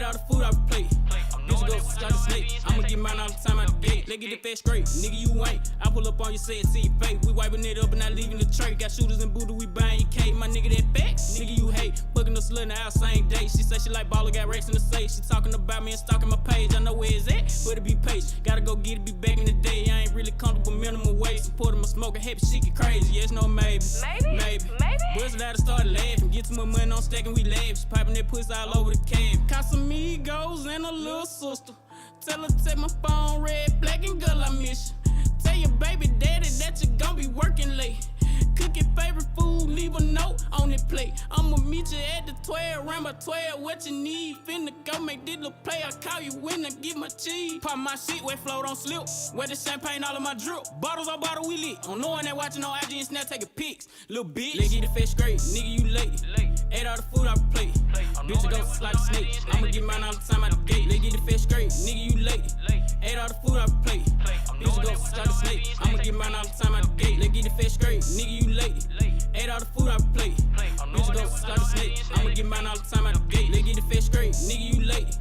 All the food I plate. Bitch go start a snake. I'ma get mine all the time out the gate. Let's get it fast straight. Nigga, you ain't. I pull up on you, say it, see your fake. We wiping it up and not leaving the tray. Got shooters and booty, we buying your cake. My nigga, that facts. Nigga, you hate. Fucking the slut in the house, same day. She say she like baller, got racks in the safe. She talking about me and stalking my page. I know where it's at, but it be patient. Gotta go get it, be back in the day. I ain't really comfortable, minimum wage. Supporting my smoking happy, shit get crazy. Yes, no, maybe. Maybe. Boys allowed to start laughing. Get too much money on stacking, we laugh. She piping that pussy all over the cave. Caught some amigos and a little sister. Tell her take my phone red, black and girl, I miss you. Tell your baby daddy that you gon' be working late. Cook your favorite food, leave a note on the plate. I'ma meet you at the 12, around by 12. What you need? Finna go make this little play. I call you when I get my cheese. Pop my shit, wet flow don't slip. Wear the champagne all of my drip. Bottles on bottle, we lit. On no one that watching on IG and Snap taking pics. Little bitch, let's get the face straight. Nigga, you late. Ate all the food I plate. Bitch, go slide a snake. I'ma get mine all the time out the gate. Let's get the face straight. Nigga, you late. Ate all the food I plate. Bitch, go slide a snake. I'ma get mine all the time out the gate. Let's get the face straight. Nigga, you late. Ate all the food I plate. Bitch, go slide a snake. I'ma get mine all the time out the gate. Let's get the face straight. Nigga, you late.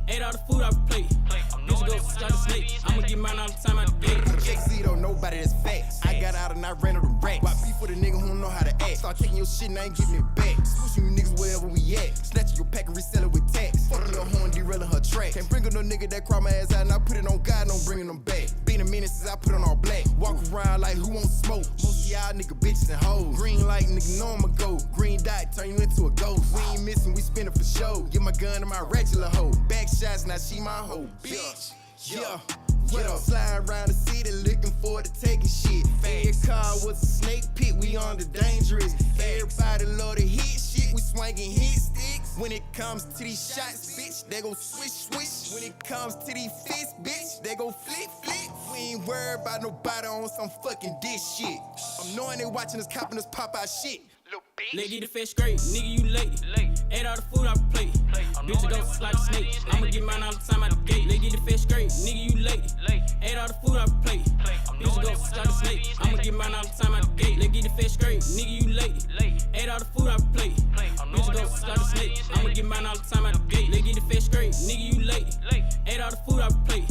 Ate all the food I plate. Bitch, go slide a snake. I'ma get mine all the time out the gate. JC don't nobody that's facts. I got out and I ran on the racks. Why beef with a nigga who don't know how to act? Start taking your shit and I ain't giving it back. Swooshing you niggas wherever we at. Snatching your pack and resell it with tax. Fucking your horn, derailing her track. Can't bring her no nigga that cry my ass out and I put it on God, don't bringing them back. Been a minute since I put on all black. Walk around like who won't smoke. Most of y'all nigga bitches and hoes. Green light nigga know I'ma go. Green dot turn you into a ghost. We ain't missing, we spinning for show. Get my gun to my ratchet hoe. Back shots, now she my hoe. Bitch, yeah. Slide around the city looking for the taking shit. Every car was a snake pit, we on the dangerous. Everybody love to hit shit, we swinging hit sticks. When it comes to these shots, bitch, they go swish. When it comes to these fists, bitch, they go flip. We ain't worried about nobody on some fucking dish shit. I'm knowing they watching us copping us pop out shit. Let's get the face straight, nigga, you late. Ate all the food I plate. Bitch, go slide a snake. I'ma get mine all the time out the gate. Let's get the face straight, nigga, you late. Ate all the food I plate. Bitch, go slide a snake. I'ma get mine all the time out the gate. Let's get the face straight, nigga, you late. Ate all the food I plate. Bitch, go slide a snake. I'ma get mine all the time out the gate. Let's get the face straight, nigga, you late. Ate all the food I plate.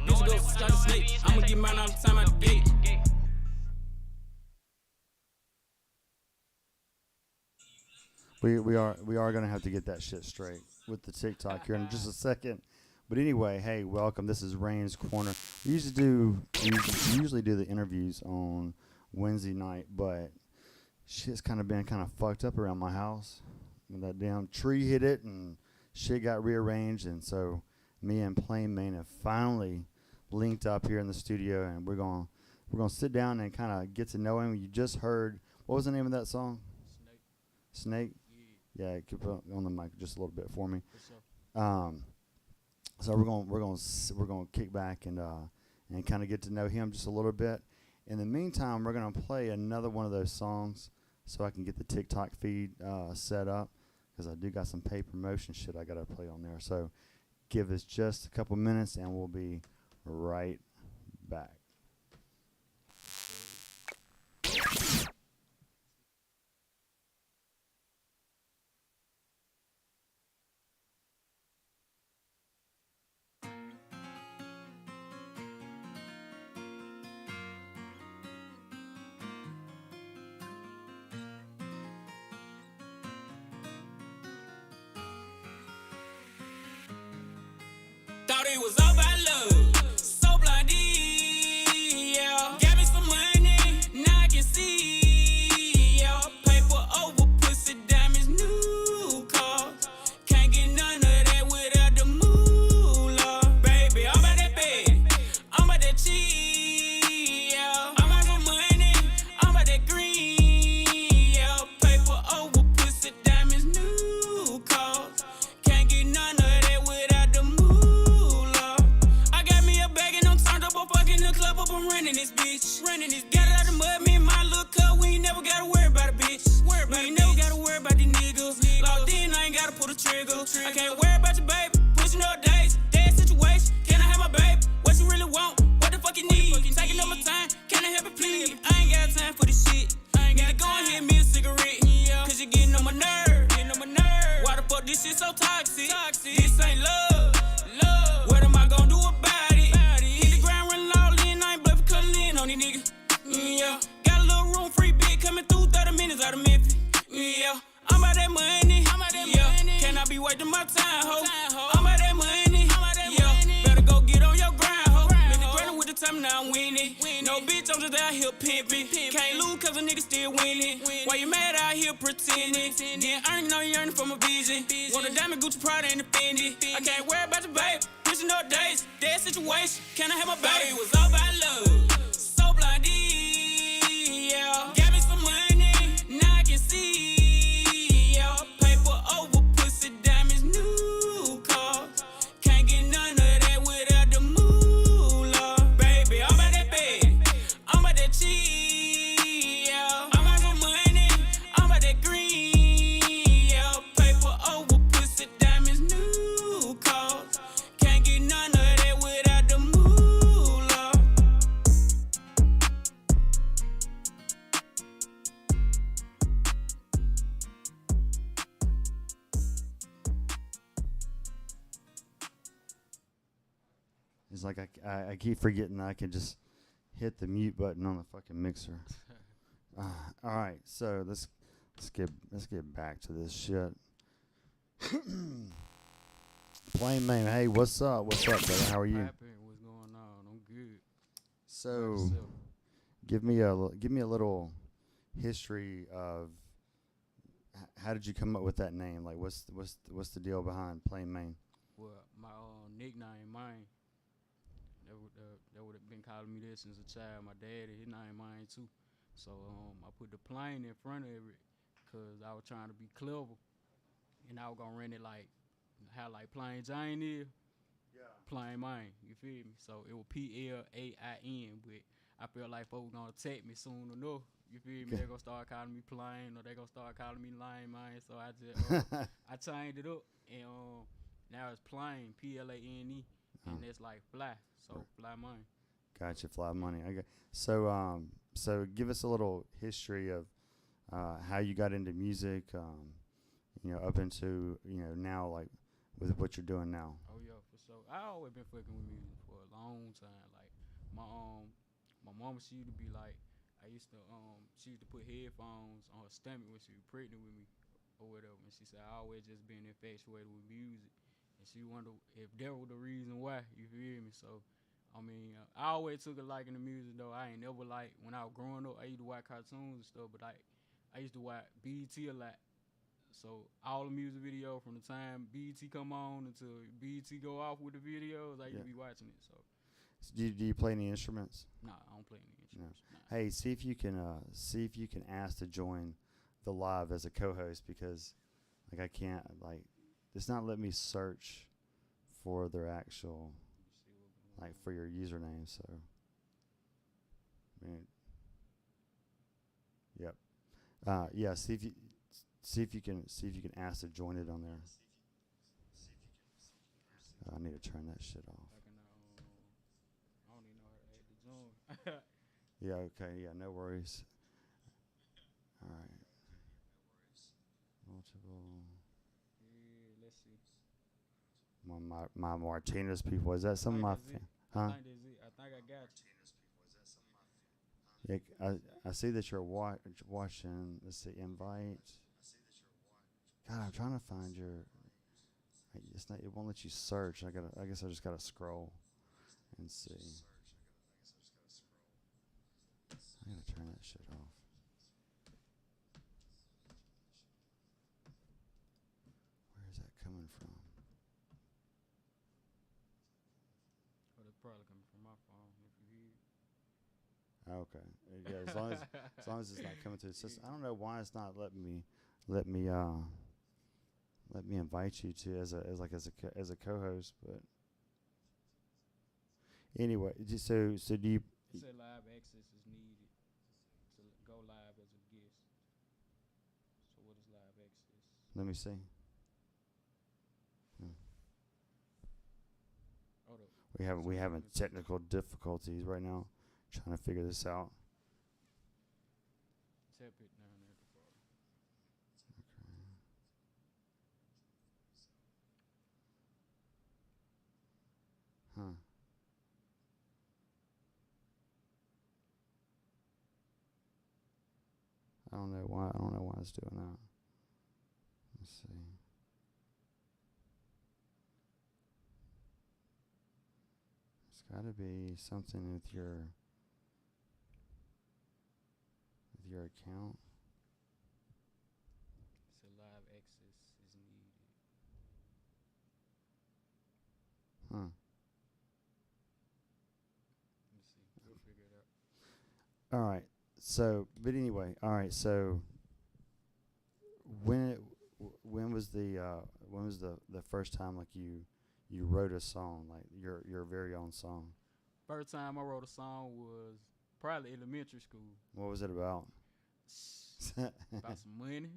Bitch, go slide a snake. I'ma get mine all the time out the gate. We are gonna have to get that shit straight with the TikTok here in just a second. But anyway, hey, welcome. This is Rain's Corner. We usually do the interviews on Wednesday night, but shit's kind of been kind of fucked up around my house. When that damn tree hit it and shit got rearranged, and so me and Plain Main have finally linked up here in the studio, and we're gonna sit down and kind of get to know him. You just heard, what was the name of that song? Snake. Yeah, keep it on the mic just a little bit for me. So we're gonna kick back and kind of get to know him just a little bit. In the meantime, we're gonna play another one of those songs so I can get the TikTok feed set up, because I do got some paid promotion shit I gotta play on there. So give us just a couple minutes and we'll be right back. Thought it was all about love, so blinded, yeah. Got me some money, now I can see, yeah. Paper over, pussy, diamonds, new cars. Can't get none of that without the moolah. Baby, I'm about that bed, I'm about that cheese, yeah. I'm about that money, I'm about that green, yeah. Paper over, pussy, diamonds, new cars. Can't get none of that without the moolah. I'm running this bitch, got it out the mud, me and my little cut, we ain't never gotta worry about a bitch. We ain't never gotta worry about these niggas. Locked in, I ain't gotta pull the trigger. I can't worry about your baby, pushing up days, dead situation. Can I have my baby? What you really want? What the fuck you need? Taking up my time, can I help it please? I ain't got time for this shit. Gotta go and hit me a cigarette, cause you're getting on my nerve. Why the fuck this shit so toxic? This ain't love. Yo, bitch, I'm just out here pimping. Can't lose cause a nigga still winning. Why you mad out here pretending? Getting earning on yearning for my vision. Want a diamond, Gucci, Prada, and offended. I can't worry about the babe. Pushing up days, dead situation. Can I have my baby? It was all about love. So blinded, yeah. Got me some money, now I can see, yeah. Paper over, pussy, diamonds, new car. Can't get none of that without the moolah. Baby, I'm about that bed, I'm about that cheese, yeah. I'm about some money, I'm about that green, yeah. Paper over, pussy, diamonds, new car. Can't get none of that without the moolah. It's like I keep forgetting I can just hit the mute button on the fucking mixer. All right, so let's get back to this shit. Plain man, hey, what's up? What's up, brother? How are you? What's going on? I'm good. So, give me a little history of how did you come up with that name? Like, what's the deal behind Plain Main? Well, my nickname, mine. They would have been calling me this since a child. My daddy, his name mine too. So I put the plane in front of it because I was trying to be clever, and I was gonna run it like how like Plain Jane is. Yeah. Plain Main, you feel me? So it was PLAIN, but I feel like folks gonna attack me soon enough. You feel me? They gonna start calling me Plain, or they gonna start calling me Lame Man. So I just I changed it up, and now it's Plain, PLANE, and it's like fly. So Fly Money. Gotcha, Fly Money. Okay. So so give us a little history of how you got into music. Up into now, like with what you're doing now. Oh yeah, for sure. I always been fucking with music for a long time. Like my mama, she used to be like, she used to put headphones on her stomach when she was pregnant with me or whatever. And she said I always just been infatuated with music, and she wondered if that was the reason why. You feel me? So I mean, I always took a liking to music though. I ain't never like when I was growing up. I used to watch cartoons and stuff, but I used to watch BET a lot. So all the music video from the time BET come on until BET go off with the videos, I used to be watching it. So do you play any instruments? Nah, I don't play any instruments. No. Nah. Hey, see if you can ask to join the live as a co-host, because like I can't, like, it's not letting me search for their actual, like, for your username. So yep. Yeah, see if you can ask to join it on there. I need to turn that shit off. I don't even know how to add the join. Yeah, okay, yeah, no worries. All right. Multiple. Yeah, let's see. My Martinez people. Is that some of my I think that's it. I think I got you. Yeah, I see that you're watching. Let's see, invite. God, I'm trying to find your. It's not. It won't let you search. I guess I just gotta scroll and see. I gotta turn that shit off. Where is that coming from? Well, it's probably coming from my phone if you hear it. Okay. Yeah, as long as it's not coming through the system. I don't know why it's not letting me invite you to as a co-host, but anyway, so do you? It said live access is needed to go live as a guest. So what is live access? Let me see. Hold up. We having technical difficulties right now, trying to figure this out. Tap it down there at the bottom. Huh. I don't know why it's doing that. Let's see. It's got to be something with your your account. So live access is needed. Huh. Let me see. We'll figure it out. All right. So, but anyway, all right. So, when was the first time like you wrote a song, like your very own song? First time I wrote a song was probably elementary school. What was it about? About some money.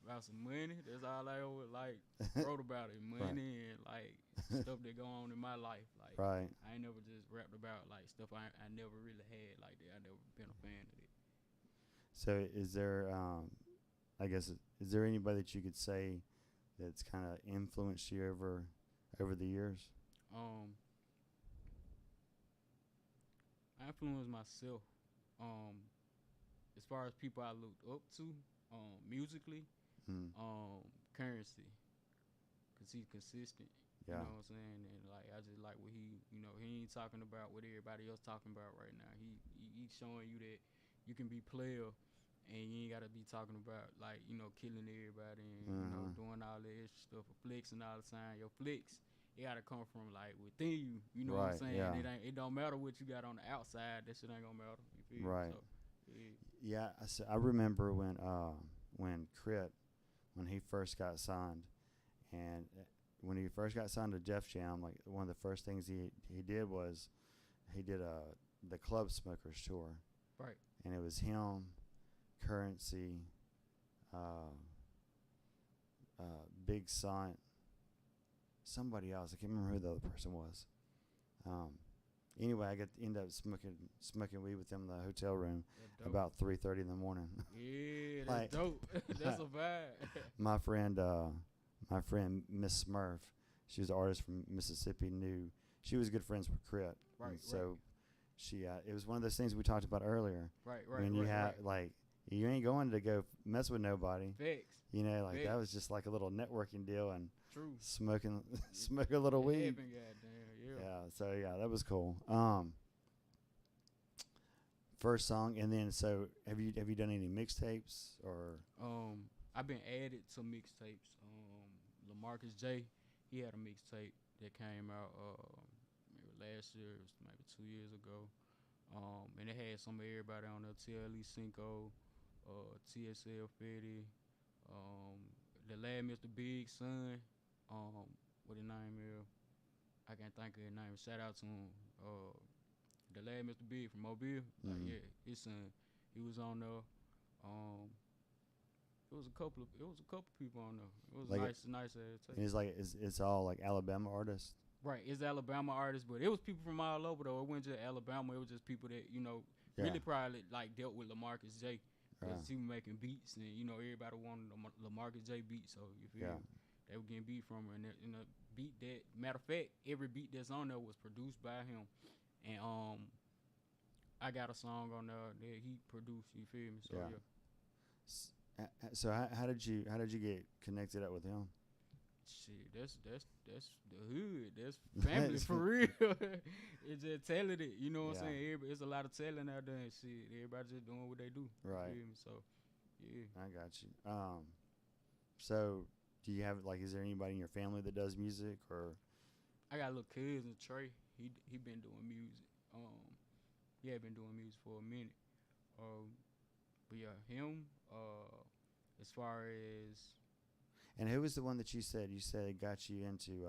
About some money. That's all I ever like wrote about it. Money and like stuff that go on in my life. Like Right. I ain't never just rapped about like stuff I never really had like that. I never been a fan of it. So is there I guess is there anybody that you could say that's kind of influenced you over the years? I influenced myself. As far as people I looked up to, musically, Currency, cause he's consistent. Yeah. You know what I'm saying? And like I just like what he ain't talking about what everybody else talking about right now. He's showing you that you can be player, and you ain't gotta be talking about like killing everybody and doing all that extra stuff for flicks and all the time. Your flicks, it gotta come from like within you. You know what I'm saying? Yeah. It don't matter what you got on the outside. That shit ain't gonna matter. You feel me? Right. So, Yeah. I remember when Crit, when he first got signed, and when he first got signed to Def Jam, like one of the first things he did was he did the Club Smokers tour. Right. And it was him, Currency, Big Son, somebody else. I can't remember who the other person was. Anyway, I ended up smoking weed with them in the hotel room about 3:30 in the morning. Yeah, that's Like, dope. That's a vibe. my friend Miss Smurf, she was an artist from Mississippi. She was good friends with Crit. Right. And so she it was one of those things we talked about earlier. Right. When you have like you ain't going to go mess with nobody. Facts. Like that was just like a little networking deal and True. smoking a little weed. Heaven, goddamn, yeah. So that was cool. First song, and then so have you done any mixtapes or? I've been added to mixtapes. LaMarcus J, he had a mixtape that came out maybe last year, it was maybe 2 years ago. And it had some of everybody on there: TLE Cinco, TSL Fetty, the lad Mr. Big Son, what his name is? I can't think of his name. Shout out to him. The lad Mr. Big from Mobile. Like, yeah, his son. He was on there. It was a couple people on there. It was Like nice tape. And it's all like Alabama artists. Right, it's Alabama artists, but it was people from all over though. It wasn't just Alabama. It was just people that really probably like dealt with LaMarcus J. Because he was making beats, and everybody wanted LaMarcus J beat. So you feel me? They were getting beat from her, and a beat that, matter of fact, every beat that's on there was produced by him, and I got a song on there that he produced. You feel me? So yeah. So how did you get connected up with him? Shit, that's the hood. That's family for real. It's just talented. You know what I'm saying? There's a lot of talent out there and shit. Everybody just doing what they do. Right. You feel me? So, yeah. I got you. So do you have is there anybody in your family that does music or? I got a little cousin, Trey. He been doing music. He had been doing music for a minute. But yeah, him. As far as. And who was the one that you said got you into?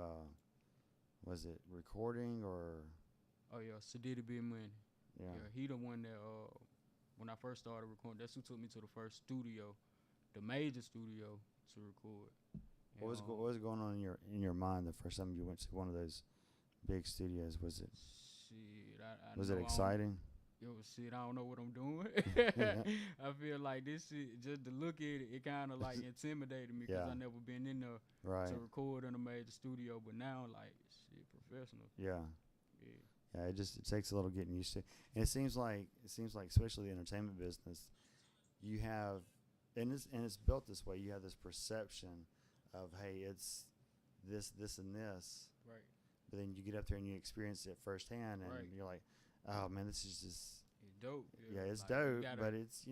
Was it recording or? Oh yeah, Sadiddy Big Money. Yeah, he the one that when I first started recording, that's who took me to the first studio, the major studio to record. What was going on in your mind the first time you went to one of those big studios? Was it? Shit, was it exciting? Yo, shit, I don't know what I'm doing. I feel like this shit, just to look at it, it kind of like intimidated me because I never been in there to record in a major studio. But now, like, shit, professional. Yeah. It takes a little getting used to. And it seems like especially the entertainment business, you have, and it's built this way. You have this perception of, hey, it's this, and this. Right. But then you get up there and you experience it firsthand, and you're like, oh man, this is just dope. Yeah, it's Like, you dope, gotta- but it's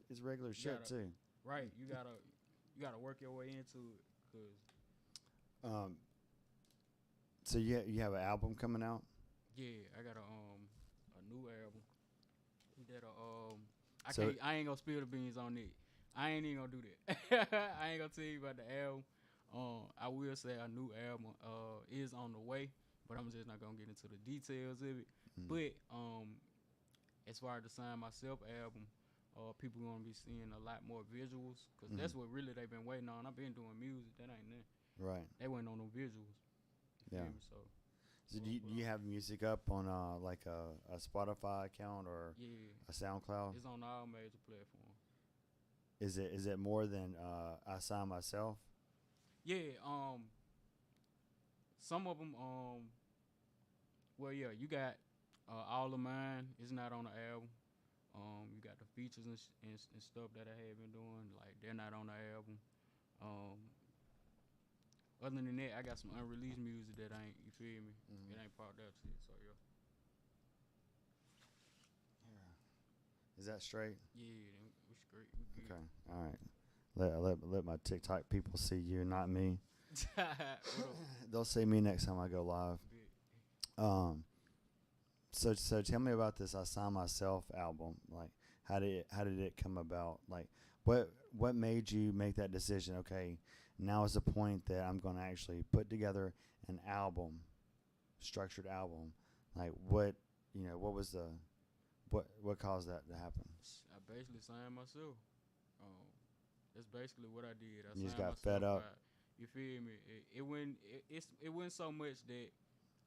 it's regular shit gotta- too. Right, you gotta work your way into it, cause So you have an album coming out? yeah, I got a new album that So- I ain't gonna spill the beans on it. I ain't even gonna do that. I ain't gonna tell you about the album. I will say a new album is on the way, but I'm just not gonna get into the details of it. But as far as the Sign Myself album, people gonna be seeing a lot more visuals, cause that's what really they've been waiting on. I've been doing music, that ain't nothing. Right. They waiting on no visuals. You Yeah. feel me? So So do you have music up on like a Spotify account or yeah, a SoundCloud? it's on all major platforms. Is it more than I Sign Myself? Yeah, some of them, well, yeah, you got All of Mine is not on the album. You got the features and stuff that I have been doing, like they're not on the album. Other than that, I got some unreleased music that ain't, you feel me? It ain't popped up yet, so yeah. Is that straight? Yeah, we straight, we good. Okay. All right. Let my TikTok people see you, not me. What up? They'll see me next time I go live. So tell me about this I Sign Myself album. Like, how did it come about? Like, what made you make that decision? Okay, now is the point that I'm going to actually put together an album, structured album. Like, what was the what caused that to happen? I basically signed myself. That's basically what I did. I You just signed got fed myself up. out. You feel me? It wasn't so much that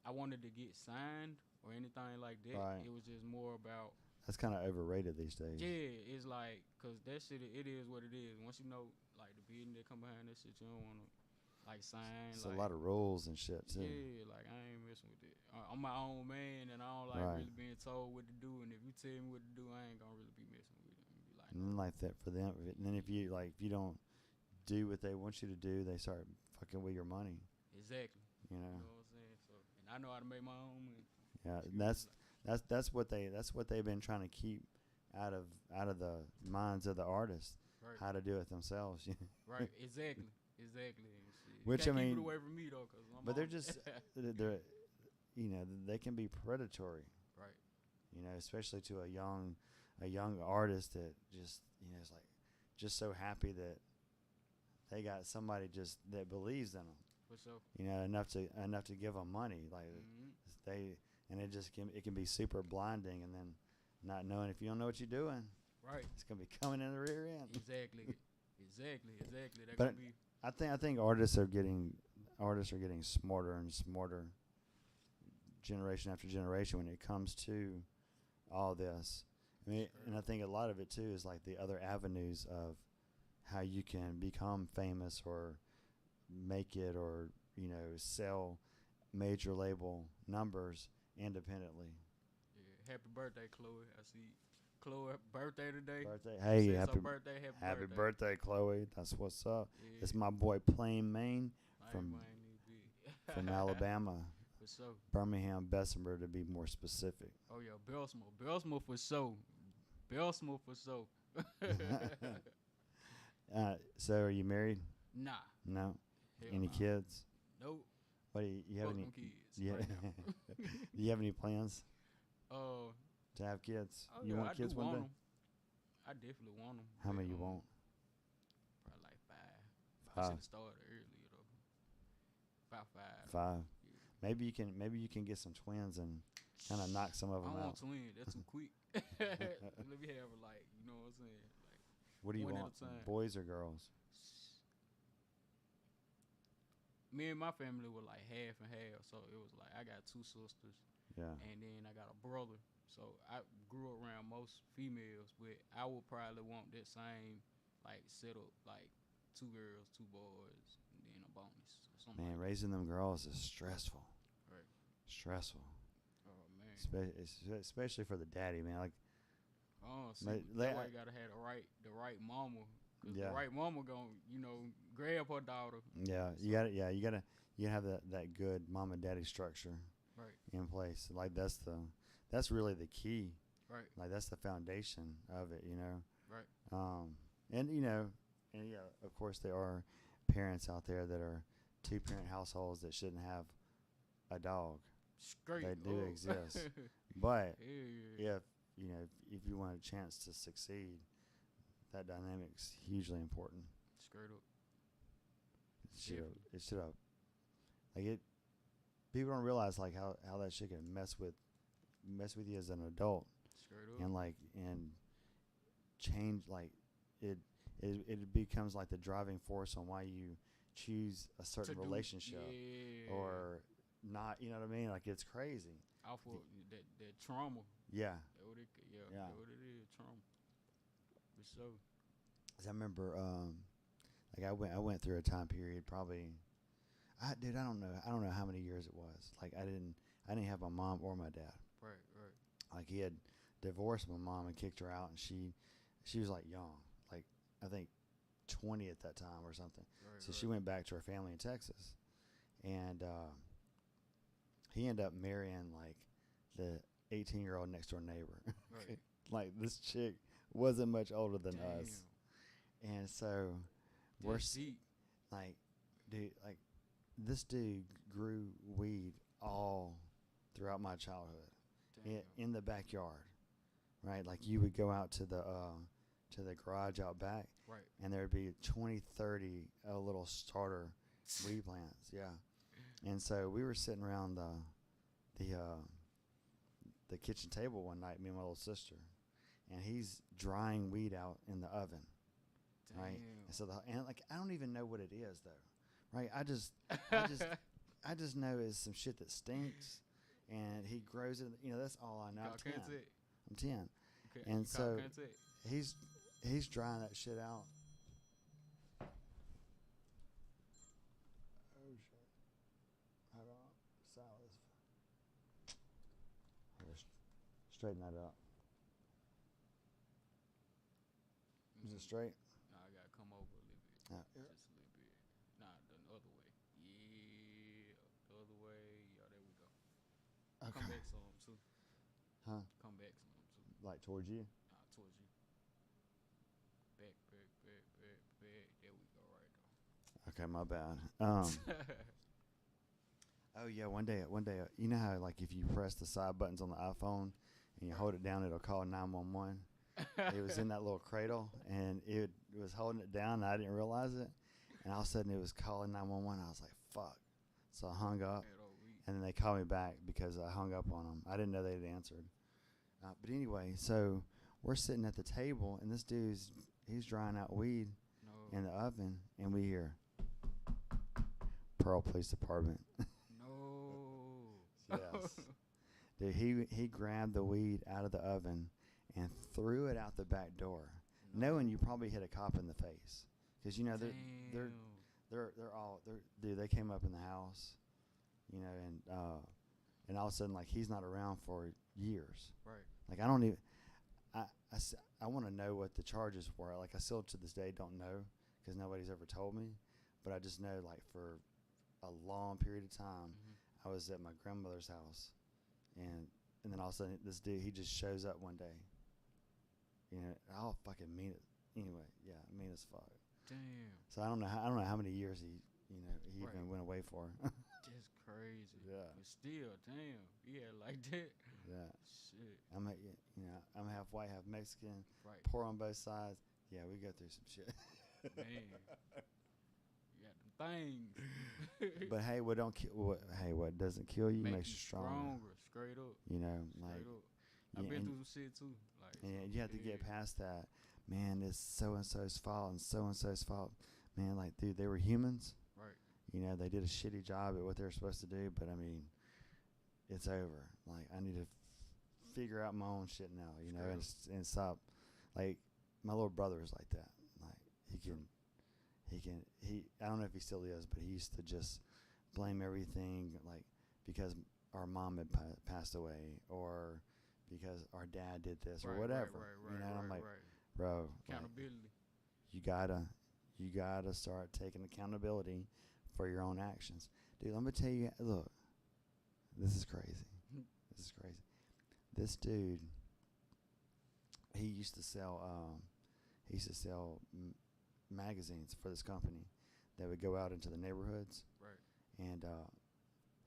I wanted to get signed or anything like that. Right. It was just more about, That's kind of overrated these days. yeah, it's like, cause that shit, it is what it is. Once you know, like the business that come behind that shit, you don't want to like sign. It's like, a lot of rules and shit too. yeah, like I ain't messing with it. I'm my own man, and I don't like Right. really being told what to do. And if you tell me what to do, I ain't gonna really be messing with it. And be like, And then like that for them. And then if you don't do what they want you to do, they start fucking with your money. exactly. You You know. know what I'm saying? So, and I know how to make my own money. Yeah, Excuse and me, that's what they've been trying to keep out of the minds of the artists. right, How to do it themselves. right, exactly. And shit. Which, you can't I keep mean, it away from me though, cause I'm but they're on it. just they're they can be predatory. right. Especially to a young artist that just is like just so happy that they got somebody just that believes in them. For sure. Enough to give them money. Like it can be super blinding, and then not knowing if you don't know what you're doing, Right. it's gonna be coming in the rear end. Exactly. That But could be. I think artists are getting smarter and smarter, generation after generation, when it comes to all this. I mean, and I think a lot of it too is like the other avenues of how you can become famous or make it, or sell major label numbers independently. Yeah. Happy birthday, Chloe. I see Chloe birthday today. Birthday, hey, Says her happy birthday. happy birthday, Chloe. That's what's up. Yeah. It's my boy Plain Maine I from ain't mind it big. from Alabama, For sure. Birmingham, Bessemer to be more specific. Oh yeah, Belsmo for sure. Belsmo for sure. So are you married? Nah. No. Hell Any nah. kids? Nope. What do you have Fuck any? them kids. Yeah. Right now. Do you have any plans Oh to have kids? yeah, You want I kids do one want day? 'em. I definitely want them. How many you want? Probably like 5. I should Five. have started earlier though. About 5. 5. Yeah. Maybe you can get some twins and kind of knock some of I them don't out. want twins. That's too quick. Let me have like, you know what I'm saying? Like What do you one at want? a time. Boys or girls? Me and my family were like half and half, so it was like I got 2 sisters Yeah. and then I got a brother. So I grew around most females, but I would probably want that same like setup, like 2 girls, 2 boys, and then a bonus or something. Man, like raising them girls is stressful. Right. Stressful. that. Oh man. Especially for the daddy, man. Like, Oh, see, Like, that's why you gotta have the right mama. 'Cause Yeah. the right mama gonna, grab her daughter. yeah, you gotta have that good mom and daddy structure Right. in place. Like that's really the key. Right. Like that's the foundation of it, you know. Right. And you know, and yeah, of course there are parents out there that are 2-parent households that shouldn't have a dog. Straight They do up. exist. But Yeah. if you know, if you want a chance to succeed, that dynamic's hugely important. Straight up. It should have like it. People don't realize like how that shit can mess with you as an adult, Straight up. and like and change like it becomes like the driving force on why you choose a certain relationship or not. You know what I mean? Like it's crazy. Off of that trauma. Yeah. That what it, yeah. Yeah. That what it is. Trauma. For sure. 'Cause I remember, like I went through a time period probably. I don't know how many years it was. Like I didn't have my mom or my dad. Right. Right. Like he had divorced my mom and kicked her out, and she was like young, like I think 20 at that time or something. Right, So she went back to her family in Texas, and he ended up marrying like the 18-year-old next door neighbor. Right. Like this chick wasn't much older than Damn. us, and so we're That's deep. like, dude, like this dude grew weed all throughout my childhood in the backyard, right? Like you would go out to the garage out back, Right. and there would be 20, 30 little starter weed plants, yeah. And so we were sitting around the kitchen table one night, me and my little sister, and he's drying weed out in the oven, Damn. right? And so like I don't even know what it is though, right? I just know it's some shit that stinks, and he grows it. You know, that's all I know. I'm 10. I'm 10, Okay. and so he's drying that shit out. Oh shit! Hold on, Silas. Straighten that up. Is it straight? Nah, I gotta come over a little bit. Yeah. Just a little bit. Nah, the other way. Yeah, the other way. Yeah, there we go. Okay. Come back some too. Huh? Come back some too. Like towards you? Nah, towards you. Back. There we go. Right there. Okay, my bad. Oh yeah, one day, you know how like if you press the side buttons on the iPhone and you hold it down, it'll call 911. It was in that little cradle, and it was holding it down, and I didn't realize it. And all of a sudden, it was calling 911. I was like, "Fuck!" So I hung up, and then they called me back because I hung up on them. I didn't know they had answered. But anyway, so we're sitting at the table, and this he's drying out weed in the oven, and we hear Pearl Police Department. No. Yes. Dude, he grabbed the weed out of the oven and threw it out the back door, knowing you probably hit a cop in the face, because you know they're dude, they came up in the house, you know, and all of a sudden like he's not around for years. Right. Like I don't even I want to know what the charges were. Like I still to this day don't know because nobody's ever told me, but I just know like for a long period of time I was at my grandmother's house, and then all of a sudden this dude, he just shows up one day. You know, I'll fucking mean it. Anyway, yeah, mean as fuck. Damn. So I don't know how many years he Right. even went away for. That's crazy. Yeah. But still, damn. Yeah, like that. Yeah. Shit. I'm half white, half Mexican. Right. Poor on both sides. Yeah, we go through some shit. Man. You got them things. But hey, what doesn't kill you makes you stronger. Straight up. You know, Straight like up. I've been through some shit too. Like, and you have to get past that. Man, it's so and so's fault and so and so's fault. Man, like, dude, they were humans. right. You know, they did a shitty job at what they were supposed to do, but I mean, it's over. Like, I need to figure out my own shit now, you know, and stop. Like, my little brother is like that. Like, I don't know if he still is, but he used to just blame everything, like, because our mom had passed away or because our dad did this or whatever. Right, you know, and I'm like, right. bro, Accountability. like, you gotta start taking accountability for your own actions. Dude, let me tell you, look, this is crazy. This dude he used to sell magazines for this company that would go out into the neighborhoods. Right. And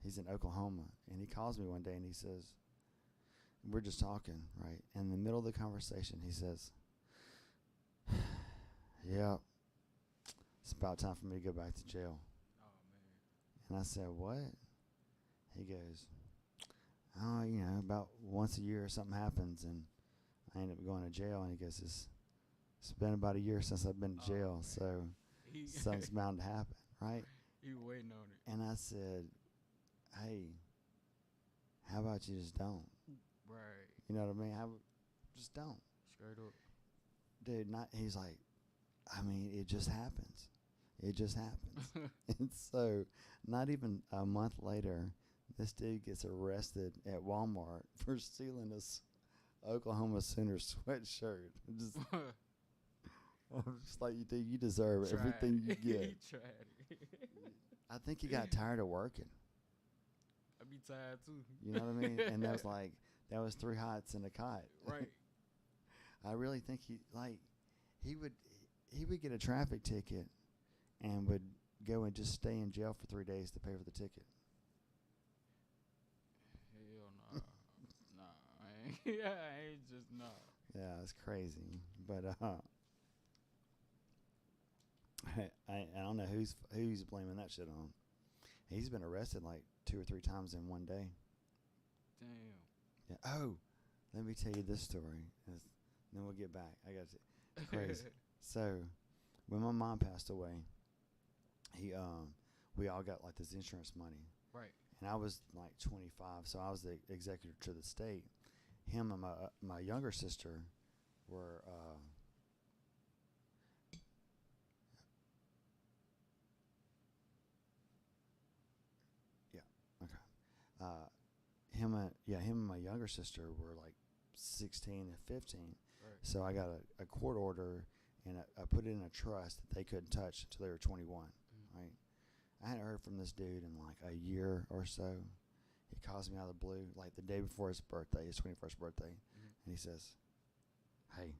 he's in Oklahoma, and he calls me one day and he says, we're just talking, right? And in the middle of the conversation, he says, yeah, it's about time for me to go back to jail. Oh man. And I said, what? He goes, oh, about once a year something happens and I end up going to jail. And he goes, it's been about a year since I've been to jail, man. so He something's bound to happen, right? he waiting on it. And I said, hey, how about you just don't? Right. You know what I mean? Just don't. Straight up. Dude, he's like, I mean, it just happens. It just happens. And so, not even a month later, this dude gets arrested at Walmart for stealing this Oklahoma Sooners sweatshirt. I'm just like, dude, you deserve everything you get. He tried it. I think he got tired of working. I'd be tired too. You know what I mean? And that was 3 hots and a cot. Right. I really think he would get a traffic ticket and would go and just stay in jail for 3 days to pay for the ticket. Hell nah. Nah, I ain't. Yeah, I ain't just nah. Yeah, it's crazy. But I don't know who's blaming that shit on. He's been arrested like 2 or 3 times in one day. Damn. Yeah. Oh, let me tell you this story. Then we'll get back. I got it. It's crazy. So, when my mom passed away, we all got like this insurance money. Right. And I was like 25, so I was the executor to the state. Him and my younger sister were him and my younger sister were like 16 and 15. Right. So I got a court order, and I put it in a trust that they couldn't touch until they were 21. Right. I hadn't heard from this dude in like a year or so. He calls me out of the blue, like the day before his birthday, his 21st birthday, and he says, "Hey,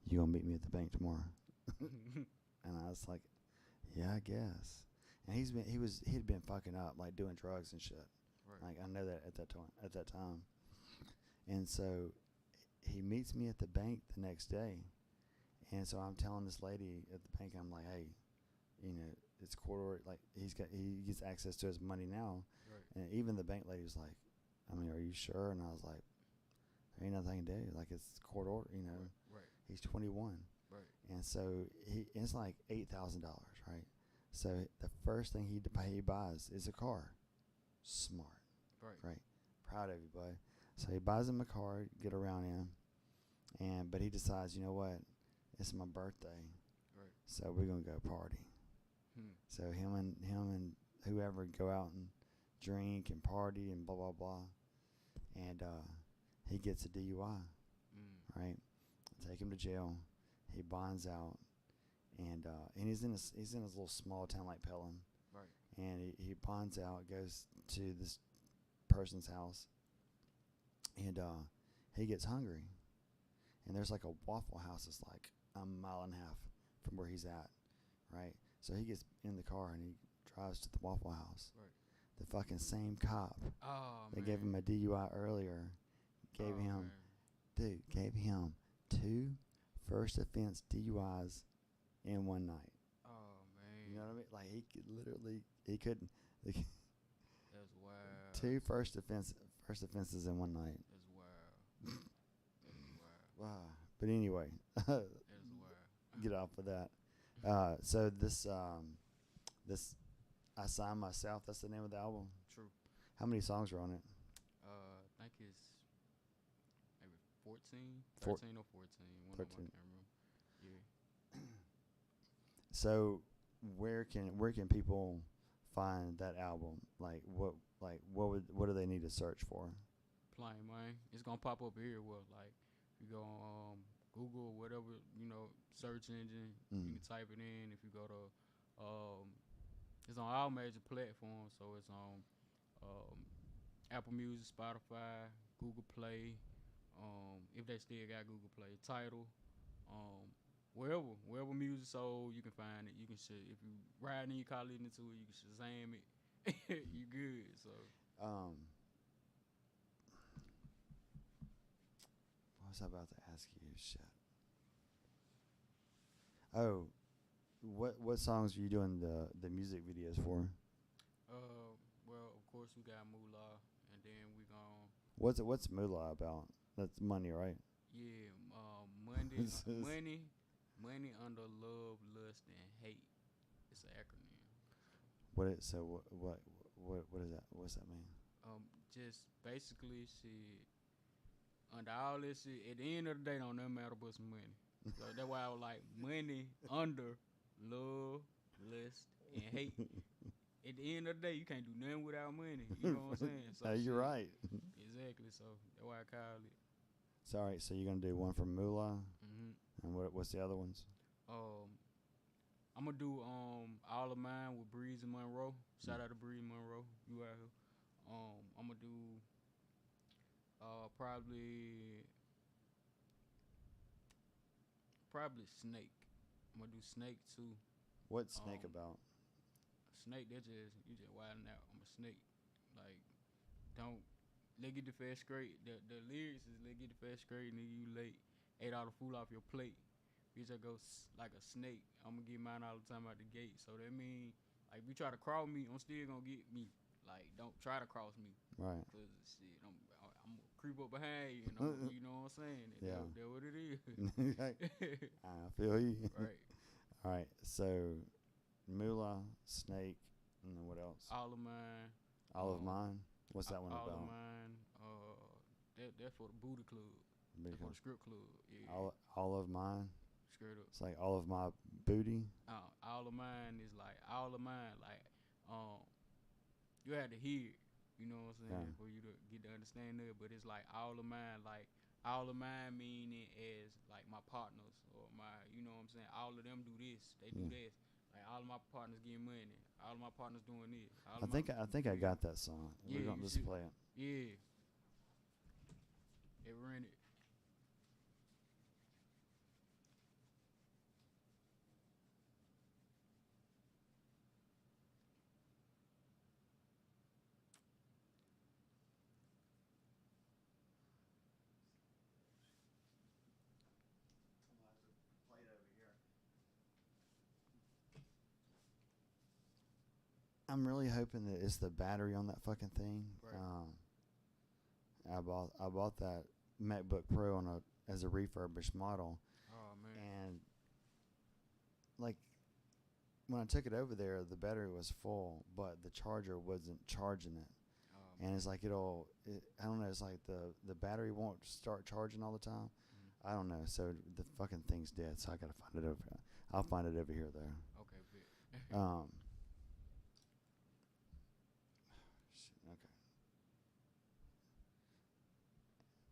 you gonna meet me at the bank tomorrow?" And I was like, "Yeah, I guess." And he'd been fucking up, like doing drugs and shit. Right. Like I know that at that time. And so he meets me at the bank the next day. And so I'm telling this lady at the bank, I'm like, hey, it's court order. Like he gets access to his money now. Right. And even the bank lady was like, I mean, are you sure? And I was like, there ain't nothing I can do. Like it's court order, Right. He's 21. Right. And so it's like $8,000, right? So the first thing he buys is a car. Smart. Right. Proud of you, bud. So he buys him a car, get around him, but he decides, you know what? It's my birthday, Right. so we're gonna go party. So him and whoever go out and drink and party and blah blah blah, and he gets a DUI. Right. Take him to jail. He bonds out, and he's in his little small town like Pelham. Right. And he bonds out, goes to this person's house, and he gets hungry. And there's like a Waffle House that's like a mile and a half from where he's at, right? So he gets in the car and he drives to the Waffle House. Right. The fucking same cop that man. gave him a DUI earlier gave him 2 first offense DUIs in one night. Oh man. You know what I mean? Like he couldn't. That's wild. 2 first offenses in one night. That's wild. That's wild. Wow. But anyway, That's wild. get off of that. So this I Signed Myself. That's the name of the album. True. How many songs are on it? I think it's maybe 13 or 14. One of them, I 13. can't remember. Yeah. So where can people find that album? Like what do they need to search for? Plain, man. It's gonna pop up here. Well, like if you go on Google or whatever, search engine, you can type it in. If you go to it's on all major platforms, so it's on Apple Music, Spotify, Google Play, If they still got Google Play, Title, wherever music sold, you can find it. You can if you riding in your car listening to it, you can Shazam it. You good. So what was I about to ask you? Shit. Oh, what songs are you doing the music videos for? well, of course we got Moolah, and then we gon' What's Moolah about? That's money, right? yeah, money under love, lust, and hate. It's an acronym. What is that? What's that mean? Just basically shit. Under all this shit, at the end of the day, don't nothing matter but some money. So that's why I was like, money under love, lust, and hate. At the end of the day, you can't do nothing without money. You know what I'm saying? So You're right. Exactly. So that's why I call it. Sorry. So you're gonna do one from Moolah, and what's the other ones? I'm gonna do all of mine with Breeze and Monroe. Shout out to Breeze Monroe. You out here. I'm gonna do probably Snake. I'm gonna do Snake too. What's Snake about? Snake, you just wilding out. I'm a snake. Like, don't let get the fast straight. The lyrics is let get the fast straight, nigga. You late. Ate all the food off your plate. Bitch, I go like a snake. I'm gonna get mine all the time out the gate. So that mean, like, if you try to cross me, I'm still gonna get me. Like, don't try to cross me. Right. Cause shit, I'm gonna creep up behind you. You know what I'm saying? Yeah. That's what it is. I feel you. Right. All right. So, Moolah, Snake, and then what else? All of mine. All of Mine. What's that one all about? All of mine. That's for the booty club. That's for the strip club. Yeah. All of Mine. Straight up. It's like all of my booty. All of mine is like all of mine. Like you had to hear it, you know what I'm saying, for you to get the understanding of it. But it's like all of mine, like all of mine meaning as like my partners or my, you know what I'm saying. All of them do this, they do this. Like all of my partners getting money, all of my partners doing this. I think I got that song. Yeah, We're gonna just play it. Yeah. It ran it. I'm really hoping that it's the battery on that fucking thing. Right. I bought that MacBook Pro as a refurbished model. Oh man. And like when I took it over there, the battery was full, but the charger wasn't charging it. Oh, and it's like I don't know. It's like the battery won't start charging all the time. I don't know. So the fucking thing's dead. So I gotta find it over. I'll find it over here though. Okay, bet. Okay.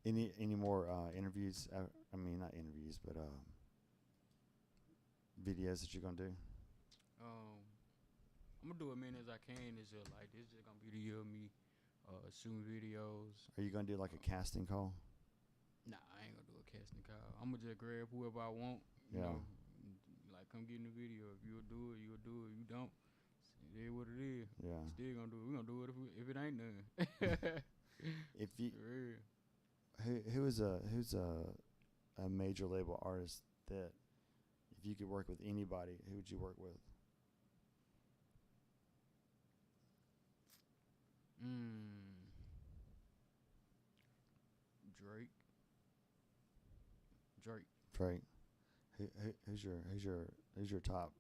Any more interviews? I mean, not interviews, but videos that you're gonna do? I'm gonna do as many as I can. It's just like this. Just gonna be the year of me shooting videos. Are you gonna do like a casting call? Nah, I ain't gonna do a casting call. I'm gonna just grab whoever I want. You know, like come get in the video. If you'll do it, you'll do it. If you don't, it is what it is. Yeah. Still gonna do it. We gonna do it if it ain't none. If you who's a major label artist that if you could work with anybody, who would you work with? Drake. Who's your top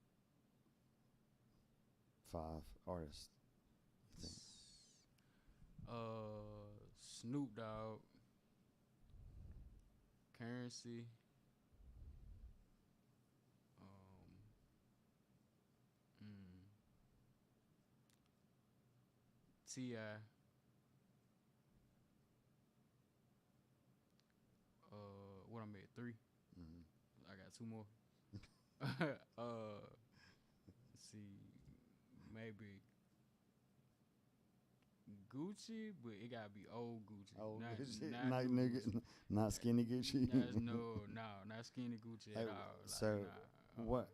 5 artists? You think? Snoop Dogg, Currency, T.I., what I'm at 3. I got 2 more. Let's see, maybe Gucci, but it gotta be old Gucci. Oh, not, Gucci. not Not, new nigga, Gucci. not skinny Gucci. No, not skinny Gucci Hey, at all. Like, so nah, what?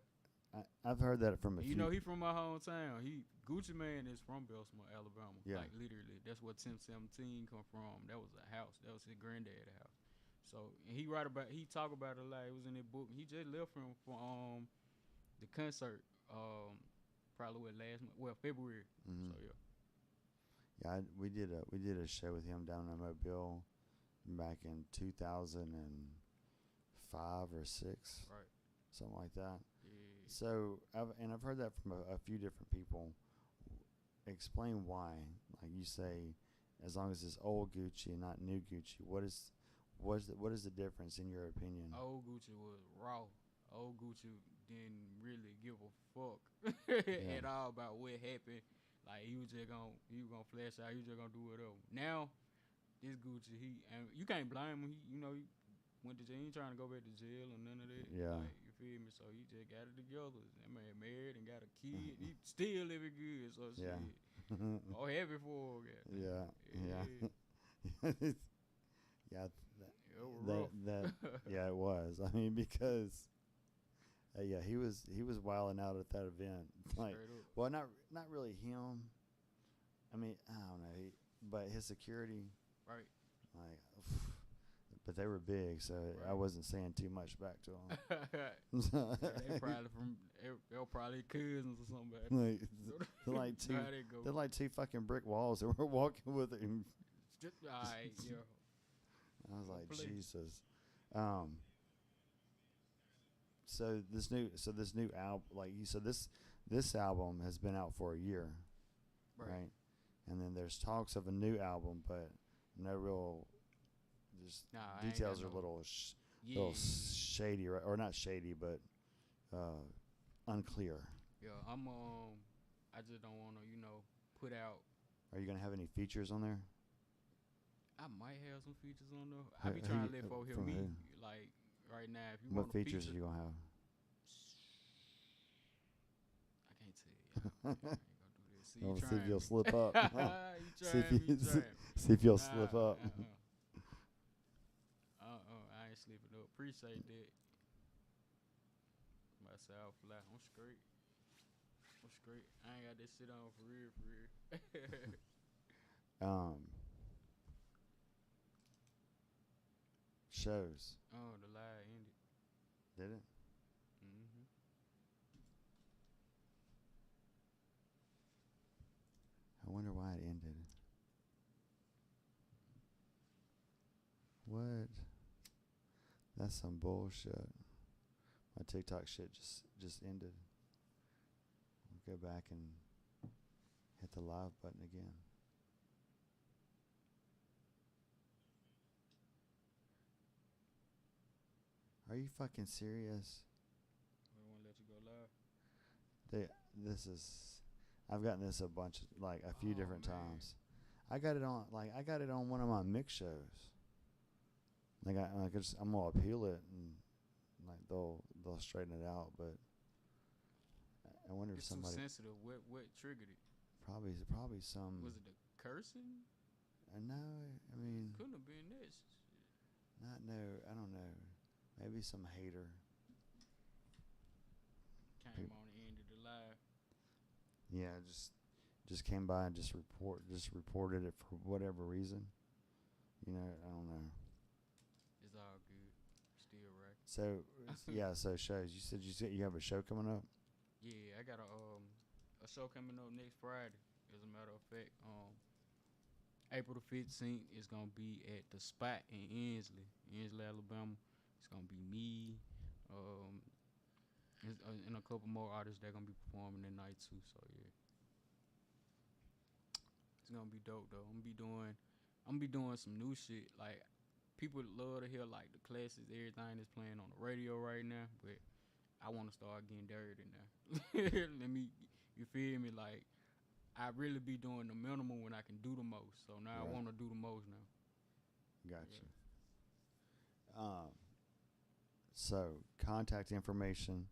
I've heard that from a You few. know, he from my hometown. Gucci Man is from Belmont, Alabama. Yeah. Like literally, that's where Tim 17 come from. That was a house. That was his granddad's house. So and he talk about it a lot. It was in his book. He just left from the concert. Probably last month. Well, February. Mhm. So yeah. Yeah, we did a show with him down in Mobile back in 2005 or 6, Right. something like that. Yeah. So I've heard that from a few different people. Explain why. Like you say, as long as it's old Gucci and not new Gucci, what is the difference in your opinion? Old Gucci was raw. Old Gucci didn't really give a fuck at all about what happened. Like he was gonna flash out. He was just gonna do whatever. Now this Gucci, and you can't blame him. He went to jail. He ain't trying to go back to jail or none of that. Yeah. Like, you feel me? So he just got it together. That man married and got a kid. He still living good. So Yeah. shit. Oh, happy for him. Yeah. Yeah. Yeah. It was rough. Yeah, it was. I mean, because yeah, he was wilding out at that event. Like, Straight up. well, not really him. I mean, I don't know, but his security, Right. like, but they were big, so I Right. wasn't saying too much back to them. They're probably cousins or something. Like, they're How they go. they're like two fucking brick walls that were walking with him. Alright, yeah. I was like, Please. Jesus. So this new album, this album has been out for a year, right? And then there's talks of a new album, but no real. Just Nah, I ain't details got are a no- little Yeah. shady, right? Or not shady, but unclear. Yeah, I just don't want to, put out. Are you gonna have any features on there? I might have some features on there. I be Who trying you- to let folks hear from me. who? Like, right now, if you What want features a are feature, you gonna have? I can't tell you. I ain't gonna do this. See, I wanna you see if trying you'll me. slip up. You trying. See if you'll slip up. I ain't slipping up. Appreciate that. Myself, fly. I'm straight. I ain't got this shit on for real. Shows. Oh, the live ended. Did it? Mm-hmm. I wonder why it ended. What? That's some bullshit. My TikTok shit just ended. I'll go back and hit the live button again. Are you fucking serious? I won't let you go live. I've gotten this a few Oh, different man. times. I got it on one of my mix shows. I'm gonna appeal it and like they'll straighten it out, but I wonder if It's too somebody sensitive. What triggered it? probably some. Was it the cursing? No, I mean Couldn't have been this. I don't know. Maybe some hater. Came on the end of the live. Yeah, just came by and just reported it for whatever reason. I don't know. It's all good. Still right. So so shows. You said you have a show coming up. Yeah, I got a show coming up next Friday. As a matter of fact, April the 15th is gonna be at the Spot in Ensley, Alabama. It's gonna be me, and a couple more artists that gonna be performing that night too. So yeah, it's gonna be dope though. I'm gonna be doing some new shit. Like people love to hear like the classics, everything that's playing on the radio right now, but I want to start getting dirty now. You feel me? Like, I really be doing the minimum when I can do the most. So now Right. I want to do the most now. Gotcha. So contact information.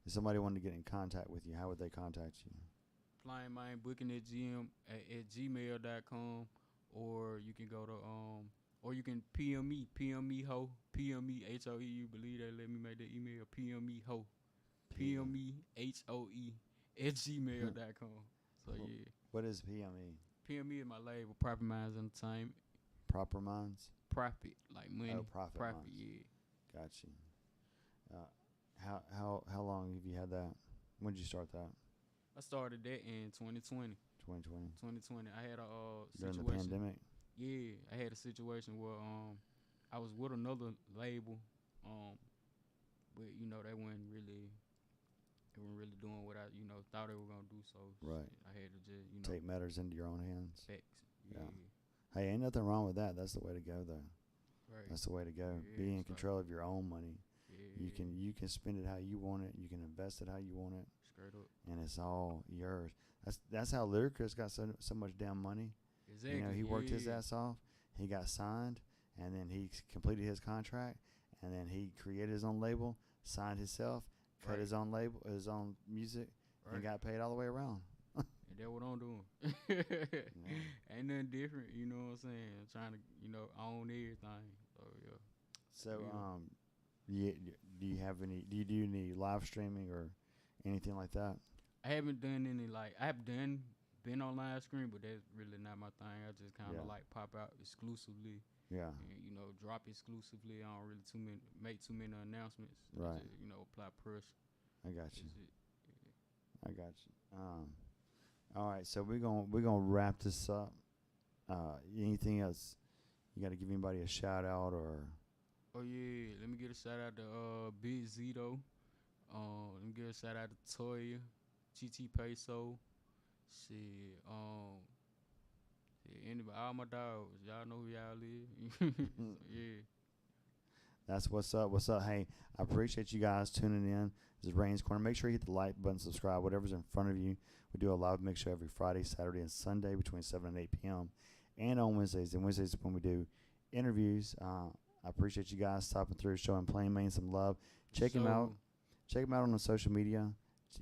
If somebody wanted to get in contact with you, how would they contact you? plain booking at gmail.com, or you can go to or you can PM me ho, PM me HOE. You believe that? Let me make the email PM me ho, PM me HOE at gmail.com. So yeah, What is PME? PM me is my label, Proper Minds Entertainment. Proper Minds? Profit, like money. Oh, Profit Minds. Yeah. Gotcha. How long have you had that? When did you start that? I started that in 2020. 2020. I had a During situation. the pandemic? Yeah, I had a situation where I was with another label, but you know they weren't really doing what I thought they were gonna do. So Right. shit, I had to just Take matters into your own hands. facts. Yeah. Yeah. Hey, ain't nothing wrong with that. That's the way to go, though. Right. That's the way to go. Yeah, Be in it's control of your own money. Yeah. You can spend it how you want it. You can invest it how you want it, Straight up. and it's all yours. That's how Ludacris got so much damn money. Exactly. You know, he worked his yeah. ass off. He got signed, and then he completed his contract, and then he created his own label, signed himself, cut Right. his own label, his own music, Right. and got paid all the way around. And that's what I'm doing. Ain't nothing different, you know what I'm saying? I'm trying to, own everything. So yeah. So, Yeah. do you do any live streaming or anything like that? I haven't done any I have been on live screen, but that's really not my thing. I just kind of Yeah. pop out exclusively Yeah. and drop exclusively. I don't really make too many announcements. Right. Just, apply pressure. I got you. That's it. I got you. All right, so we're gonna wrap this up. Anything else? You got to give anybody a shout out or? Oh yeah, let me get a shout out to Big Zito. Let me get a shout out to Toya, GT Peso. Shit, anybody, all my dogs, y'all know who y'all is. Yeah. That's what's up. What's up? Hey, I appreciate you guys tuning in. This is Rain's Corner. Make sure you hit the like button, subscribe, whatever's in front of you. We do a live mix show every Friday, Saturday, and Sunday between 7 and 8 p.m. and on Wednesdays. And Wednesdays is when we do interviews. I appreciate you guys stopping through, showing Plain Main some love. Check him out. Check him out on the social media.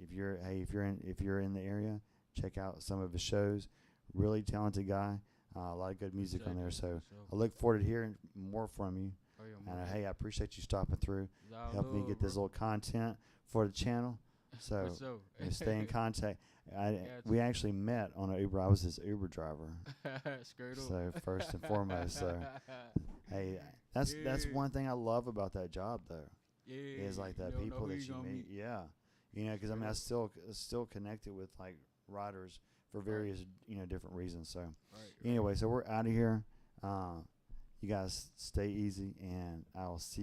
If you're in the area, check out some of his shows. Really talented guy. A lot of good music on there. So I look forward to hearing more from you. Oh, yeah, And hey, I appreciate you stopping through, y'all helping me love, get this bro. little content for the channel. So For sure. stay in contact. Gotcha. We actually met on an Uber. I was his Uber driver. Straight up. So first and foremost, so hey, that's one thing I love about that job though. Yeah. Is like you that don't know people who that you gonna meet. Yeah, because I mean I still connected with like riders for various different reasons. So Right. anyway, so we're out of here. You guys stay easy, and I'll see